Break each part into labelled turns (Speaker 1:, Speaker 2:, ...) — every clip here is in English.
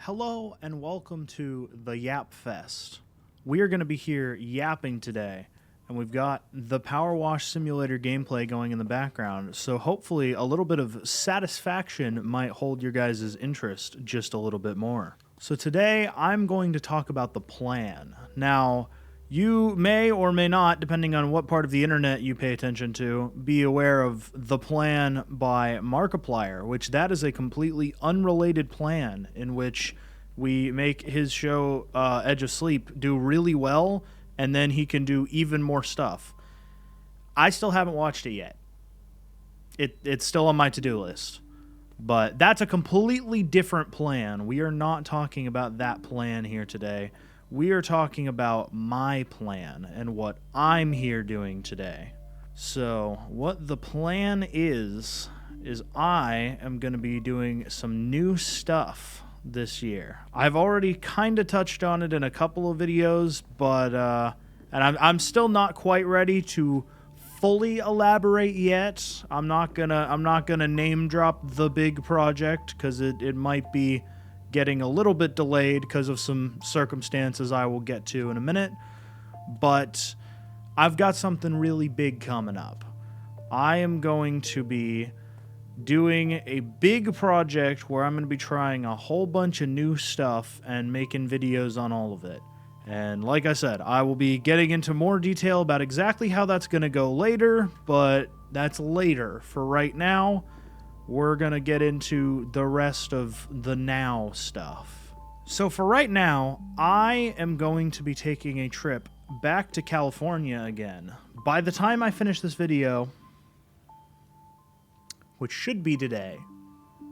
Speaker 1: Hello and welcome to the Yap Fest. We are going to be here yapping today, and we've got the Power Wash Simulator gameplay going in the background, so hopefully a little bit of satisfaction might hold your guys' interest just a little bit more. So today I'm going to talk about the plan. Now, you may or may not, depending on what part of the internet you pay attention to, be aware of the plan by Markiplier, which that is a completely unrelated plan in which we make his show Edge of Sleep do really well, and then he can do even more stuff. I still haven't watched it yet. It's still on my to-do list. But that's a completely different plan. We are not talking about that plan here today. We are talking about my plan and what I'm here doing today. So, what the plan is I am going to be doing some new stuff this year. I've already kind of touched on it in a couple of videos, but and I'm still not quite ready to fully elaborate yet. I'm not gonna name drop the big project because it might be getting a little bit delayed because of some circumstances I will get to in a minute, but I've got something really big coming up. I am going to be doing a big project where I'm going to be trying a whole bunch of new stuff and making videos on all of it. And like I said, I will be getting into more detail about exactly how that's going to go later, but that's later. For right now, we're going to get into the rest of the now stuff. So for right now, I am going to be taking a trip back to California again. By the time I finish this video, which should be today,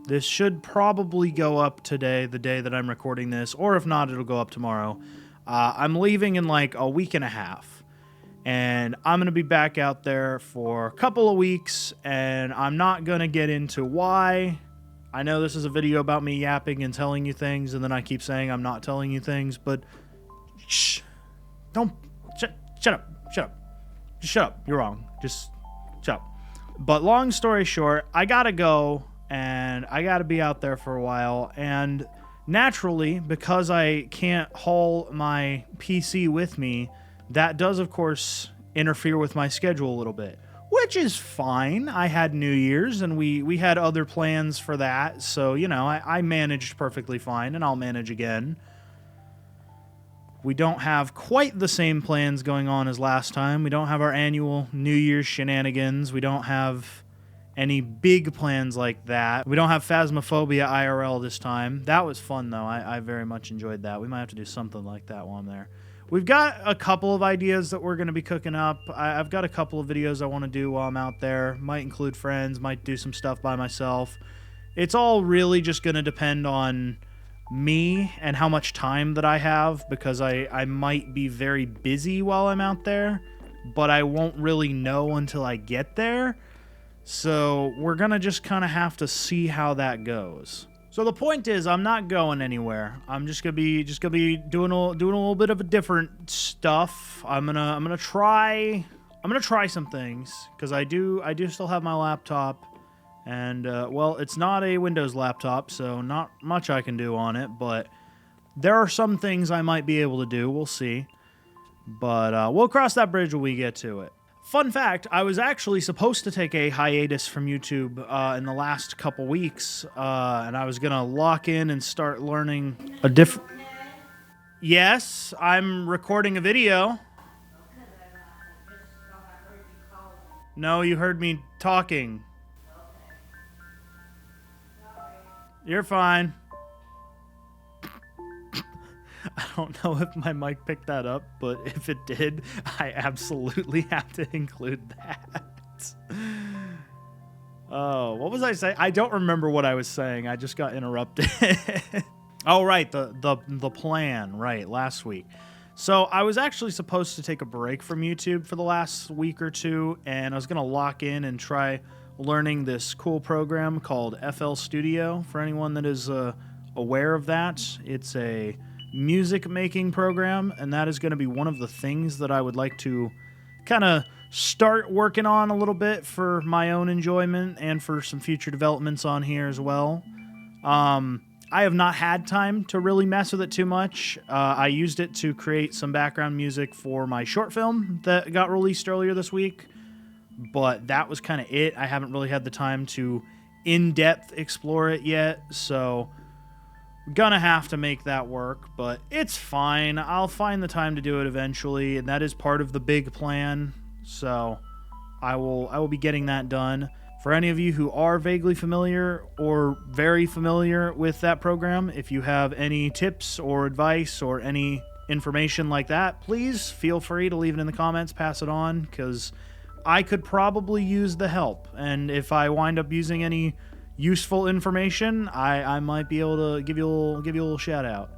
Speaker 1: this should probably go up today, the day that I'm recording this, or if not, it'll go up tomorrow. I'm leaving in like a week and a half. And I'm going to be back out there for a couple of weeks, and I'm not going to get into why. I know this is a video about me yapping and telling you things, and then I keep saying I'm not telling you things, but shh. Don't. Shut up. Shut up. Just shut up. You're wrong. Just shut up. But long story short, I got to go, and I got to be out there for a while, and naturally, because I can't haul my PC with me, that does, of course, interfere with my schedule a little bit, which is fine. I had New Year's, and we had other plans for that, so, you know, I managed perfectly fine, and I'll manage again. We don't have quite the same plans going on as last time. We don't have our annual New Year's shenanigans. We don't have any big plans like that. We don't have Phasmophobia IRL this time. That was fun, though. I very much enjoyed that. We might have to do something like that while I'm there. We've got a couple of ideas that we're going to be cooking up. I've got a couple of videos I want to do while I'm out there. Might include friends, might do some stuff by myself. It's all really just going to depend on me and how much time that I have, because I might be very busy while I'm out there, but I won't really know until I get there. So we're going to just kind of have to see how that goes. So the point is, I'm not going anywhere. I'm just gonna be doing a little bit of a different stuff. I'm gonna try some things, because I do still have my laptop, and well, it's not a Windows laptop, so not much I can do on it. But there are some things I might be able to do. We'll see. But we'll cross that bridge when we get to it. Fun fact, I was actually supposed to take a hiatus from YouTube in the last couple weeks, and I was going to lock in and start learning a different... Yes, I'm recording a video. No, you heard me talking. You're fine. I don't know if my mic picked that up, but if it did, I absolutely have to include that. Oh, what was I saying? I don't remember what I was saying. I just got interrupted. Oh, right, the plan, right, last week. So I was actually supposed to take a break from YouTube for the last week or two, and I was going to lock in and try learning this cool program called FL Studio. For anyone that is aware of that, it's a music making program, and that is going to be one of the things that I would like to kind of start working on a little bit for my own enjoyment and for some future developments on here as well. I have not had time to really mess with it too much. I used it to create some background music for my short film that got released earlier this week, but that was kind of it. I haven't really had the time to in-depth explore it yet, so gonna have to make that work, but it's fine. I'll find the time to do it eventually, and that is part of the big plan, so I will be getting that done. For any of you who are vaguely familiar or very familiar with that program, if you have any tips or advice or any information like that, please feel free to leave it in the comments, pass it on, because I could probably use the help. And if I wind up using any useful information, I might be able to give you a little shout out.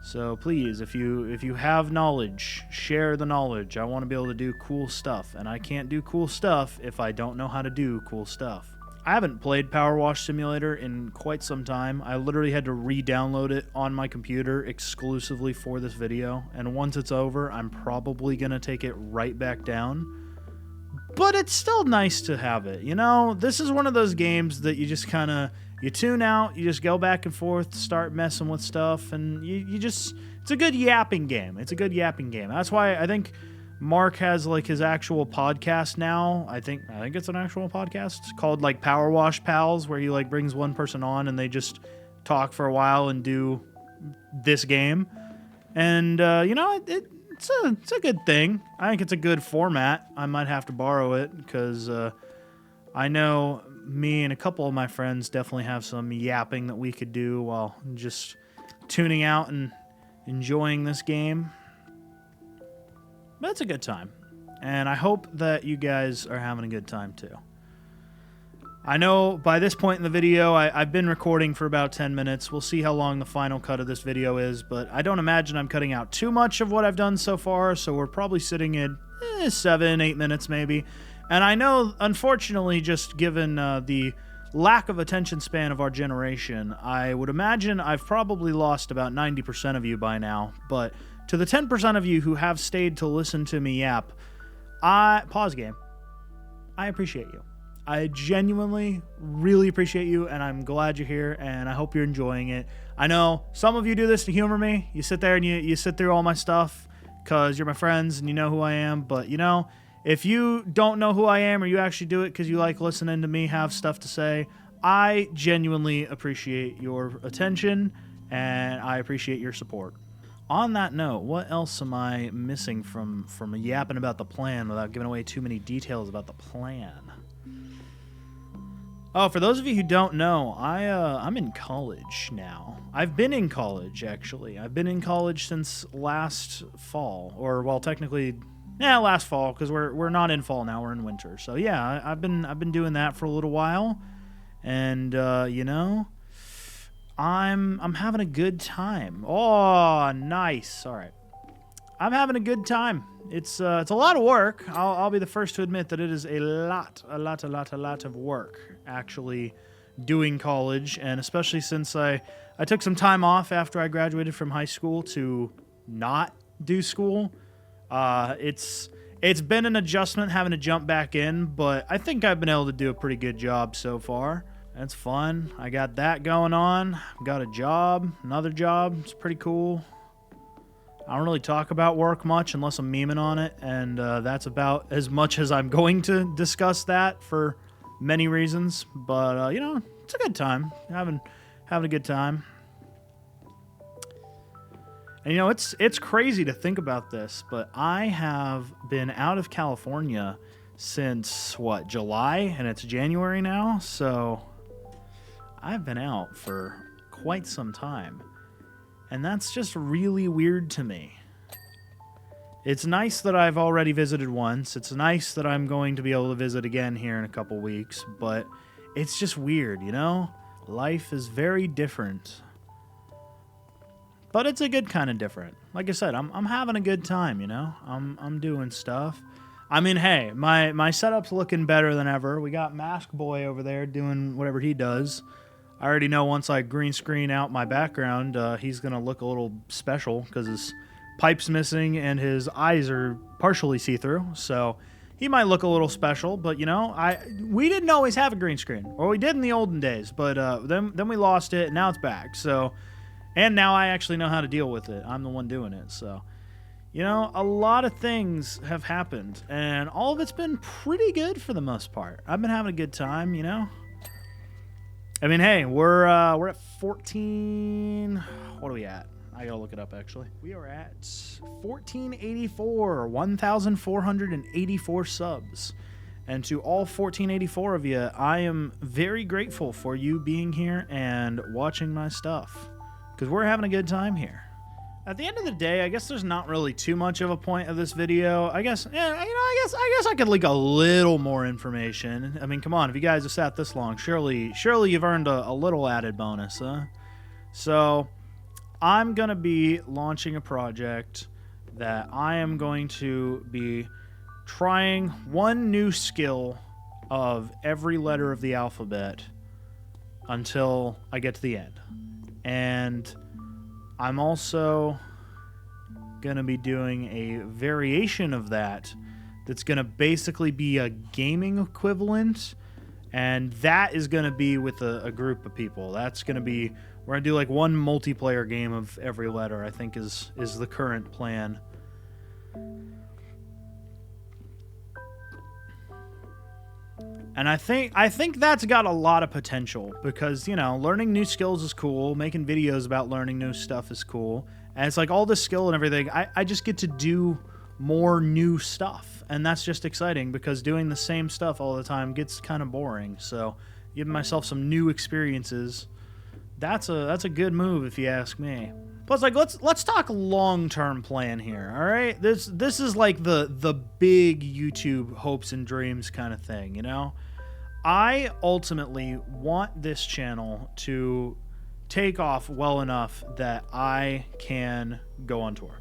Speaker 1: So please, if you have knowledge, share the knowledge. I want to be able to do cool stuff, and I can't do cool stuff if I don't know how to do cool stuff. I haven't played Power Wash Simulator in quite some time. I literally had to re-download it on my computer exclusively for this video, and once it's over, I'm probably going to take it right back down. But it's still nice to have it, you know? This is one of those games that you just kind of, you tune out, you just go back and forth, start messing with stuff, and you just, it's a good yapping game. It's a good yapping game. That's why I think Mark has like his actual podcast now. I think it's an actual podcast. It's called like Power Wash Pals, where he like brings one person on and they just talk for a while and do this game. And you know, it's a good thing. I think it's a good format. I might have to borrow it because I know me and a couple of my friends definitely have some yapping that we could do while just tuning out and enjoying this game. But it's a good time. And I hope that you guys are having a good time too. I know by this point in the video, I've been recording for about 10 minutes. We'll see how long the final cut of this video is, but I don't imagine I'm cutting out too much of what I've done so far, so we're probably sitting at 7-8 minutes maybe. And I know, unfortunately, just given the lack of attention span of our generation, I would imagine I've probably lost about 90% of you by now. But to the 10% of you who have stayed to listen to me yap, pause game. I appreciate you. I genuinely really appreciate you, and I'm glad you're here, and I hope you're enjoying it. I know some of you do this to humor me. You sit there and you sit through all my stuff because you're my friends and you know who I am, but you know, if you don't know who I am or you actually do it because you like listening to me have stuff to say, I genuinely appreciate your attention and I appreciate your support. On that note, what else am I missing from yapping about the plan without giving away too many details about the plan? Oh, for those of you who don't know, I'm in college now. I've been in college, actually. I've been in college since last fall, or well, technically, last fall, because we're not in fall now, we're in winter. So yeah, I've been doing that for a little while, and you know, I'm having a good time. Oh, nice. All right, I'm having a good time. It's a lot of work. I'll be the first to admit that it is a lot of work actually doing college, and especially since I took some time off after I graduated from high school to not do school. It's been an adjustment having to jump back in, but I think I've been able to do a pretty good job so far. It's fun. I got that going on. Got a job, another job. It's pretty cool. I don't really talk about work much unless I'm memeing on it, and that's about as much as I'm going to discuss that for many reasons. But you know, it's a good time. Having a good time. And you know, it's crazy to think about this, but I have been out of California since what, July, and it's January now, so I've been out for quite some time. And that's just really weird to me. It's nice that I've already visited once. It's nice that I'm going to be able to visit again here in a couple weeks, but it's just weird, you know? Life is very different. But it's a good kind of different. Like I said, I'm having a good time, you know? I'm doing stuff. I mean, hey, my setup's looking better than ever. We got Mask Boy over there doing whatever he does. I already know once I green screen out my background, he's going to look a little special because his pipe's missing and his eyes are partially see-through. So he might look a little special, but you know, we didn't always have a green screen, or we did in the olden days, but then we lost it, and now it's back. So, and now I actually know how to deal with it. I'm the one doing it, so. You know, a lot of things have happened, and all of it's been pretty good for the most part. I've been having a good time, you know? I mean, hey, we're at 14... What are we at? I gotta look it up, actually. We are at 1484, 1,484 subs. And to all 1484 of you, I am very grateful for you being here and watching my stuff, because we're having a good time here. At the end of the day, I guess there's not really too much of a point of this video. I guess, yeah, you know, I guess I could leak a little more information. I mean, come on, if you guys have sat this long, surely you've earned a little added bonus, huh? So, I'm gonna be launching a project that I am going to be trying one new skill of every letter of the alphabet until I get to the end. And I'm also going to be doing a variation of that that's going to basically be a gaming equivalent, and that is going to be with a group of people. That's going to be, we're going to do like one multiplayer game of every letter, I think is the current plan. And I think that's got a lot of potential because, you know, learning new skills is cool. Making videos about learning new stuff is cool. And it's like all this skill and everything, I just get to do more new stuff. And that's just exciting because doing the same stuff all the time gets kind of boring. So giving myself some new experiences, that's a good move if you ask me. Plus, like, let's talk long-term plan here, all right? This is like the big YouTube hopes and dreams kind of thing, you know? I ultimately want this channel to take off well enough that I can go on tour.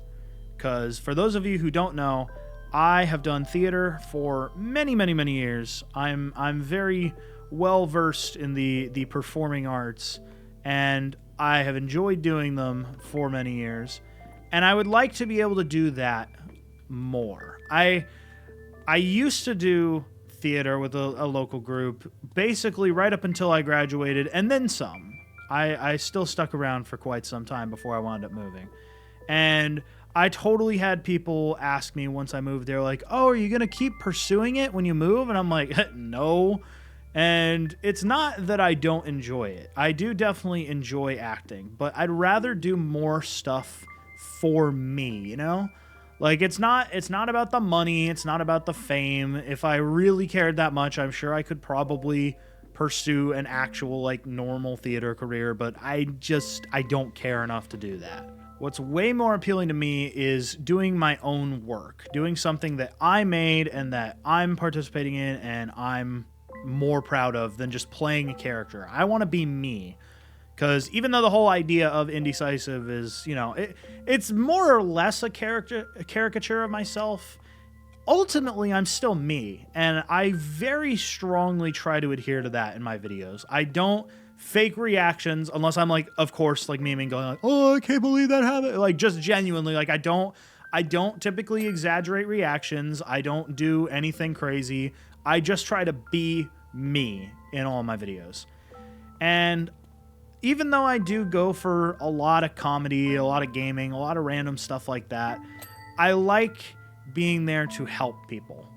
Speaker 1: Because for those of you who don't know, I have done theater for many, many, many years. I'm very well versed in the performing arts, and I have enjoyed doing them for many years, and I would like to be able to do that more. I used to do theater with a local group basically right up until I graduated, and then some. I still stuck around for quite some time before I wound up moving. And I totally had people ask me once I moved there, like, oh, are you going to keep pursuing it when you move? And I'm like, no. And it's not that I don't enjoy it. I do definitely enjoy acting, but I'd rather do more stuff for me, you know? Like, it's not about the money, it's not about the fame. If I really cared that much, I'm sure I could probably pursue an actual, like, normal theater career, but I don't care enough to do that. What's way more appealing to me is doing my own work, doing something that I made and that I'm participating in and I'm more proud of than just playing a character. I want to be me. Because even though the whole idea of Indecisive is, you know, it's more or less a caricature of myself, ultimately I'm still me. And I very strongly try to adhere to that in my videos. I don't fake reactions unless I'm like, of course, like memeing going like, oh, I can't believe that happened. Like just genuinely, like I don't typically exaggerate reactions. I don't do anything crazy. I just try to be me in all my videos. And even though I do go for a lot of comedy, a lot of gaming, a lot of random stuff like that, I like being there to help people.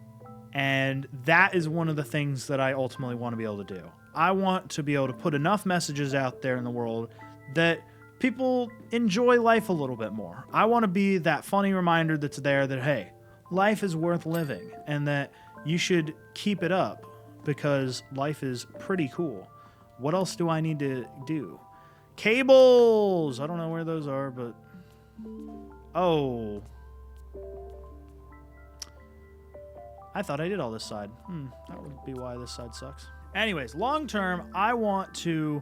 Speaker 1: And that is one of the things that I ultimately want to be able to do. I want to be able to put enough messages out there in the world that people enjoy life a little bit more. I want to be that funny reminder that's there that, hey, life is worth living and that you should keep it up because life is pretty cool. What else do I need to do? Cables! I don't know where those are, but... Oh. I thought I did all this side. That would be why this side sucks. Anyways, long term, I want to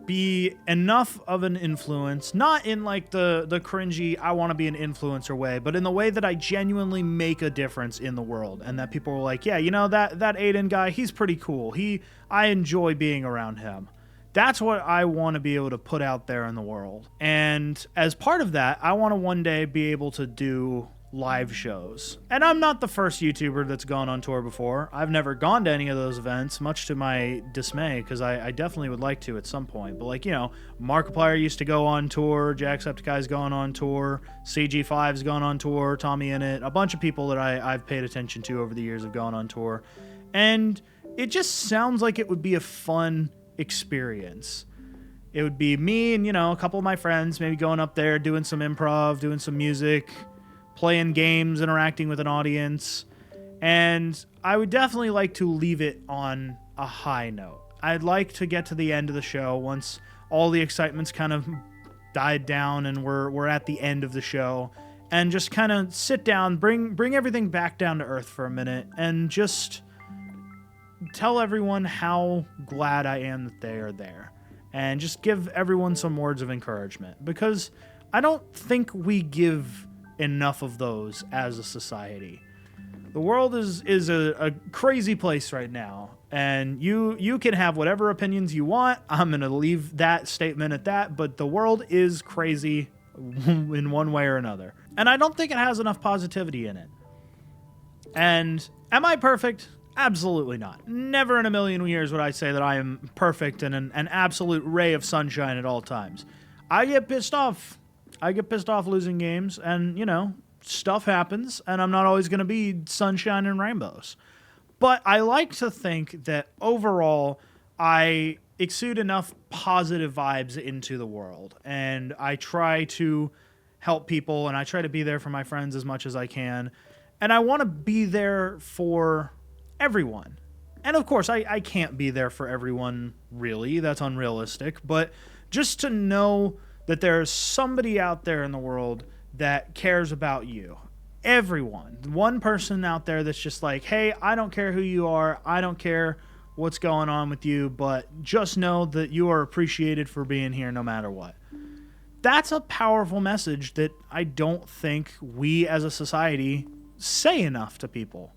Speaker 1: be enough of an influence, not in like the cringy, I want to be an influencer way, but in the way that I genuinely make a difference in the world and that people are like, yeah, you know, that Aiden guy, he's pretty cool. I enjoy being around him. That's what I want to be able to put out there in the world. And as part of that, I want to one day be able to do live shows. And I'm not the first YouTuber that's gone on tour before. I've never gone to any of those events, much to my dismay, because I definitely would like to at some point. But like, you know, Markiplier used to go on tour, Jacksepticeye's gone on tour, CG5's gone on tour, Tommy Innit, a bunch of people that I've paid attention to over the years have gone on tour. And it just sounds like it would be a fun experience. It would be me and, you know, a couple of my friends maybe going up there, doing some improv, doing some music, playing games, interacting with an audience. And I would definitely like to leave it on a high note. I'd like to get to the end of the show once all the excitement's kind of died down and we're at the end of the show, and just kind of sit down, bring everything back down to earth for a minute, and just tell everyone how glad I am that they are there. And just give everyone some words of encouragement, because I don't think we give enough of those as a society. The world is a crazy place right now, and you can have whatever opinions you want. I'm going to leave that statement at that, but the world is crazy in one way or another. And I don't think it has enough positivity in it. And am I perfect? Absolutely not. Never in a million years would I say that I am perfect and an absolute ray of sunshine at all times. I get pissed off. I get pissed off losing games, and, you know, stuff happens, and I'm not always going to be sunshine and rainbows. But I like to think that overall I exude enough positive vibes into the world, and I try to help people, and I try to be there for my friends as much as I can, and I want to be there for everyone. And of course, I can't be there for everyone, really. That's unrealistic. But just to know that there's somebody out there in the world that cares about you. Everyone. One person out there that's just like, hey, I don't care who you are. I don't care what's going on with you, but just know that you are appreciated for being here no matter what. That's a powerful message that I don't think we as a society say enough to people.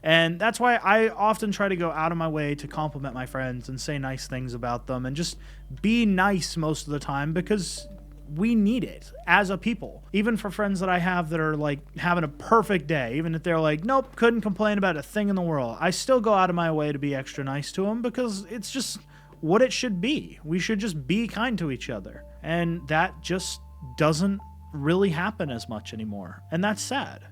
Speaker 1: And that's why I often try to go out of my way to compliment my friends and say nice things about them and just be nice most of the time, because we need it as a people. Even for friends that I have that are like having a perfect day, even if they're like, nope, couldn't complain about a thing in the world, I still go out of my way to be extra nice to them, because it's just what it should be. We should just be kind to each other. And that just doesn't really happen as much anymore. And that's sad.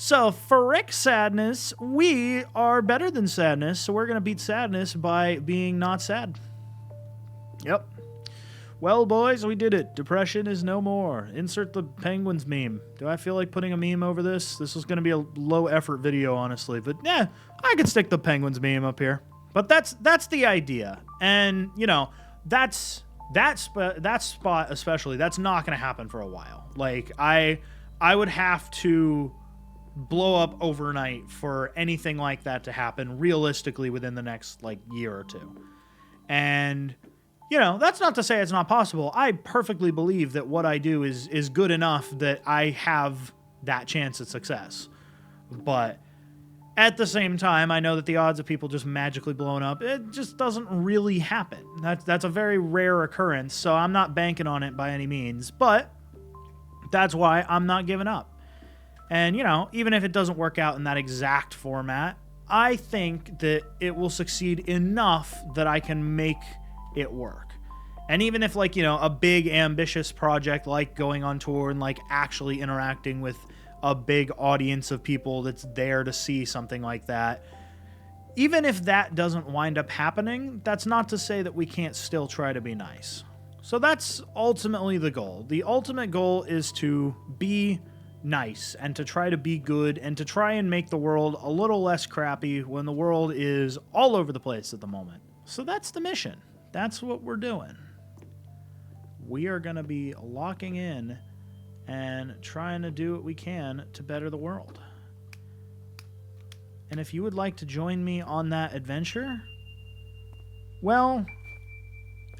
Speaker 1: So, for Rick's sadness, we are better than sadness, so we're going to beat sadness by being not sad. Yep. Well, boys, we did it. Depression is no more. Insert the penguins meme. Do I feel like putting a meme over this? This was going to be a low-effort video, honestly, but yeah, I could stick the penguins meme up here. But that's the idea. And, you know, that spot especially, that's not going to happen for a while. Like, I would have to blow up overnight for anything like that to happen realistically within the next like year or two. And, you know, that's not to say it's not possible. I perfectly believe that what I do is good enough that I have that chance at success. But at the same time, I know that the odds of people just magically blowing up, it just doesn't really happen. That's a very rare occurrence, so I'm not banking on it by any means. But that's why I'm not giving up. And, you know, even if it doesn't work out in that exact format, I think that it will succeed enough that I can make it work. And even if, like, you know, a big ambitious project like going on tour and like actually interacting with a big audience of people that's there to see something like that, even if that doesn't wind up happening, that's not to say that we can't still try to be nice. So that's ultimately the goal. The ultimate goal is to be nice and to try to be good and to try and make the world a little less crappy when the world is all over the place at the moment. So that's the mission. That's what we're doing. We are going to be locking in and trying to do what we can to better the world. And if you would like to join me on that adventure, well,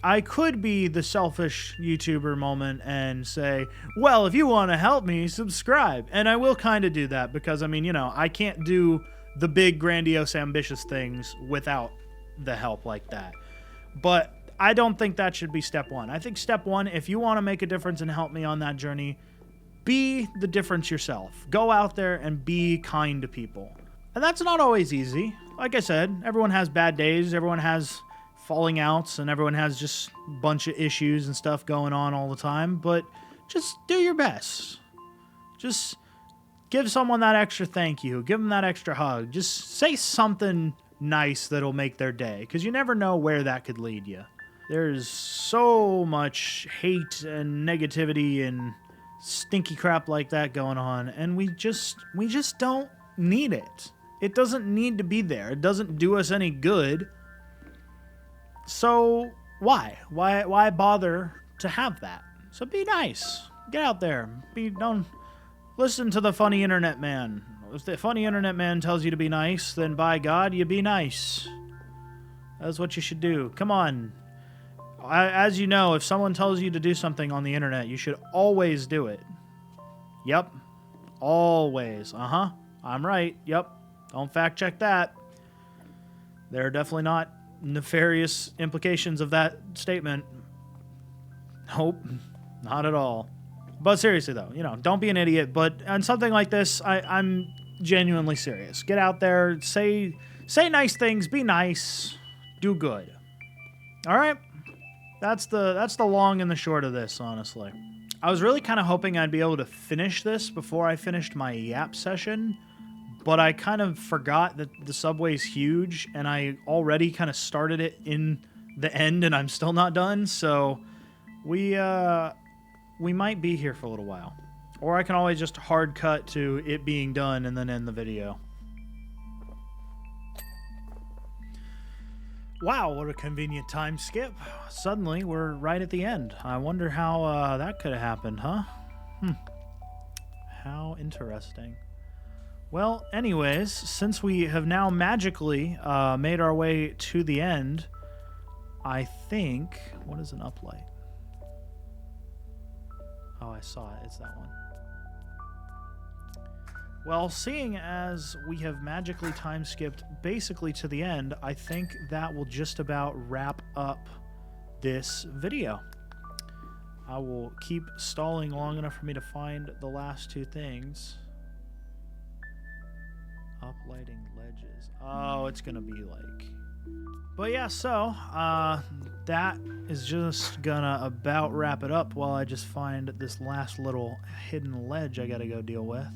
Speaker 1: I could be the selfish YouTuber moment and say, well, if you want to help me, subscribe. And I will kind of do that because, I mean, you know, I can't do the big, grandiose, ambitious things without the help like that. But I don't think that should be step one. I think step one, if you want to make a difference and help me on that journey, Be the difference yourself. Go out there and be kind to people. And that's not always easy. Like I said, everyone has bad days, everyone has falling outs, and everyone has just a bunch of issues and stuff going on all the time, but just do your best. Just give someone that extra thank you. Give them that extra hug. Just say something nice that'll make their day, because you never know where that could lead you. There's so much hate and negativity and stinky crap like that going on, and we just don't need it. It doesn't need to be there. It doesn't do us any good. So why bother to have that? So be nice. Get out there. Don't listen to the funny internet man. If the funny internet man tells you to be nice, then by God, you be nice. That's what you should do. Come on. As you know, if someone tells you to do something on the internet, you should always do it. Yep. Always. Uh-huh. I'm right. Yep. Don't fact check that. There are definitely not nefarious implications of that statement. Nope. Not at all. But seriously, though, don't be an idiot. But on something like this, I'm genuinely serious. Get out there, say nice things, be nice, do good. All right? That's the long and the short of this, honestly. I was really kind of hoping I'd be able to finish this before I finished my Yap session, but I kind of forgot that the subway's huge, and I already kind of started it in the end, and I'm still not done, so we might be here for a little while. Or I can always just hard cut to it being done and then end the video. Wow, what a convenient time skip. Suddenly, we're right at the end. I wonder how that could have happened, huh? How interesting. Well, anyways, since we have now magically made our way to the end, I think... What is an uplight? Oh, I saw it. It's that one. Well, seeing as we have magically time-skipped basically to the end, I think that will just about wrap up this video. I will keep stalling long enough for me to find the last two things. Uplighting ledges. Oh, it's going to be like... But yeah, so that is just gonna about wrap it up while I just find this last little hidden ledge I gotta go deal with.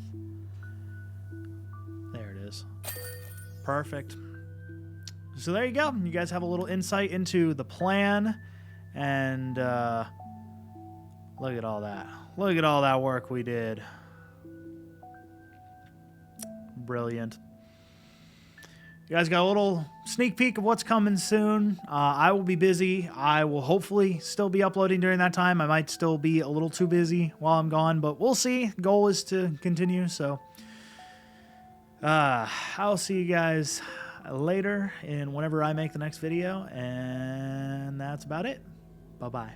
Speaker 1: There it is. Perfect. So there you go. You guys have a little insight into the plan, and look at all that. Look at all that work we did. Brilliant. You guys got a little sneak peek of what's coming soon. I will be busy. I will hopefully still be uploading during that time. I might still be a little too busy while I'm gone, but we'll see. Goal is to continue, so I'll see you guys later in whenever I make the next video, and that's about it. Bye-bye.